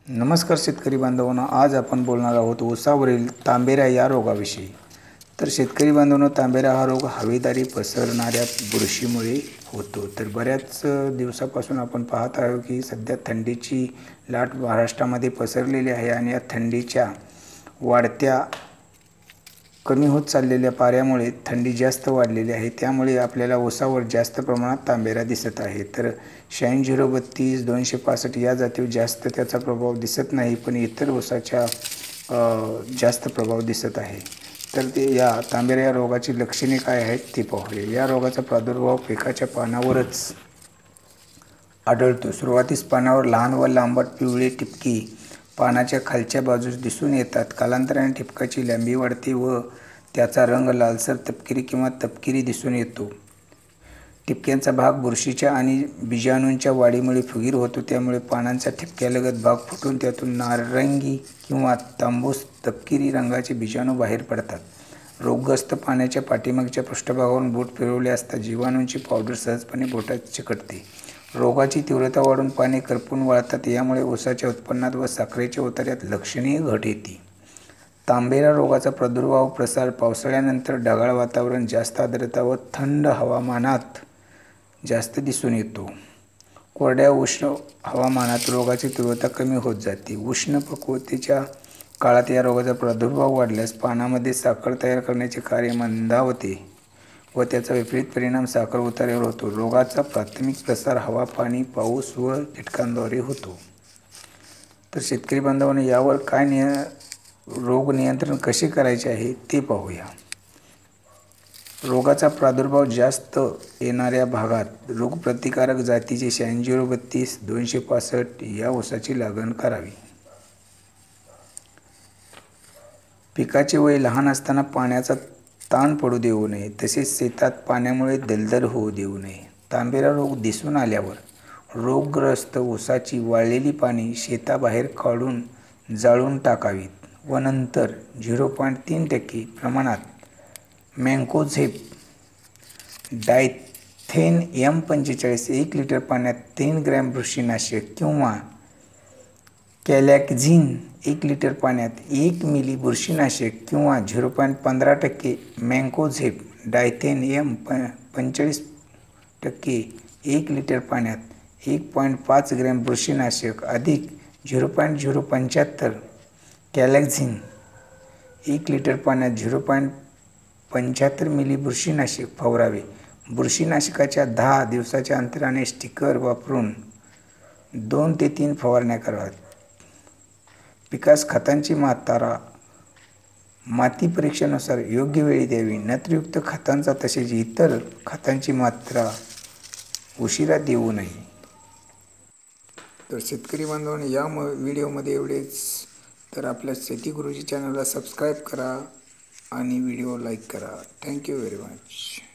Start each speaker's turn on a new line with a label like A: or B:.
A: नमस्कार शेतकरी बांधवांनो, आज आपण बोलणार आहोत ऊसावरील तांबेरा या रोगाविषयी। तर शेतकरी बांधवांनो, तांबेरा हा रोग हवेद्वारे पसरणाऱ्या बुरशीमुळे होतो। तर बऱ्याच दिवसापासून आपण पाहत आहोत की सध्या थंडीची लाट महाराष्ट्रामध्ये पसरलेली आहे आणि या थंडीच्या वाढत्या कमी होत चाललेल्या पाऱ्यामुळे थंडी जास्त वाढलेली आहे, त्यामुळे आपल्याला ऊसावर जास्त प्रमाणात तांबेरा दिसत आहे। तर 86-032 265 या जातीवर जास्त त्याचा प्रभाव दिसत नाही, पण इतर ऊसाच्या जास्त प्रभाव दिसत आहे। तर ते या तांबेरा या रोगाची लक्षणे काय आहेत ते पाहूया। या रोगाचा प्रादुर्भाव पिकाच्या पानावरच आढळतो। सुरुवातीस पानावर लहान व लांबट पिवळे ठिपके पानाच्या खालच्या बाजूस दिसून येतात। कालांतराने ठिपकाची लांबी वाढते व त्याचा रंग लालसर तपकिरी किंवा तपकिरी दिसून येतो। ठिपक्यांचा भाग बुरशीच्या आणि बीजाणूंच्या वाढीमुळे फुगीर होतो, त्यामुळे पानांचा ठिपक्यालगत भाग फुटून त्यातून नारंगी किंवा तांबूस तपकिरी रंगाचे बीजाणू बाहेर पडतात। रोगग्रस्त पानाच्या पाठीमागच्या पृष्ठभागावरून बोट फिरवले असता जीवाणूंची पावडर सहजपणे बोटात चिकटते। रोगाची तीव्रता वाढून पाने करपून वाळतात, यामुळे ऊसाच्या उत्पन्नात व साखरेच्या उतार्यात लक्षणीय घट येते। तांबेरा रोगाचा प्रादुर्भाव प्रसार पावसाळ्यानंतर ढगाळ वातावरण, जास्त आर्द्रता व थंड हवामानात जास्त दिसून येतो। कोरड्या उष्ण हवामानात रोगाची तीव्रता कमी होत जाते। उष्ण पक्वतेच्या काळात या रोगाचा प्रादुर्भाव वाढल्यास पानामध्ये साखर तयार करण्याचे कार्य मंदावते व त्याचा विपरीत परिणाम साखर उतार्यावर होतो। रोगाचा प्राथमिक प्रसार हवा, पाणी, पाऊस व कीटकांद्वारे होतो। तर शेतकरी बांधवांनो, यावर रोग नियंत्रण कसे करायचे आहे ते पाहूया। रोगाचा प्रादुर्भाव जास्त येणाऱ्या भागात रोगप्रतिकारक जातीचे 86-032 265 या ऊसाची लागवड करावी। पिकाचे वय लहान असताना पाण्याचा ताण पडू देऊ नये, तसेच शेतात पाण्यामुळे दलदल होऊ देऊ नये। तांबेरा रोग दिसून आल्यावर रोगग्रस्त ऊसाची वाळलेली पाने शेताबाहेर काढून जाळून टाकावीत व नंतर 0.3% प्रमाणात मॅन्कोझेब डायथेन M45 1 लिटर पाण्यात 3 ग्रॅम बुरशीनाशक किंवा कॅलॅक्झिन 1 लिटर पाण्यात 1 मिली बुरशीनाशक किंवा 0.15% मॅन्कोझेब डायथेन M45 1 लिटर पाण्यात 1.5 ग्रॅम बुरशीनाशक अधिक 0.075 कॅलॅक्झिन 1 लिटर पाण्यात 0.75 मिली बुरशीनाशक फवारावे। बुरशीनाशकाच्या 10 दिवसाच्या अंतराने स्टिकर वापरून 2 ते 3 फवारण्या कराव्यात। पिकास खतांची मात्रा माती परीक्षेनुसार योग्य वेळी द्यावी। नत्रयुक्त खतांचा तसेच इतर खतांची मात्रा उशिरा देऊ नये। तर शेतकरी बांधवांनो, या व्हिडिओमध्ये एवढेच। तर आपल्या शेती गुरुजी चॅनलला सबस्क्राईब करा आणि व्हिडिओ लाईक करा। Thank you very much.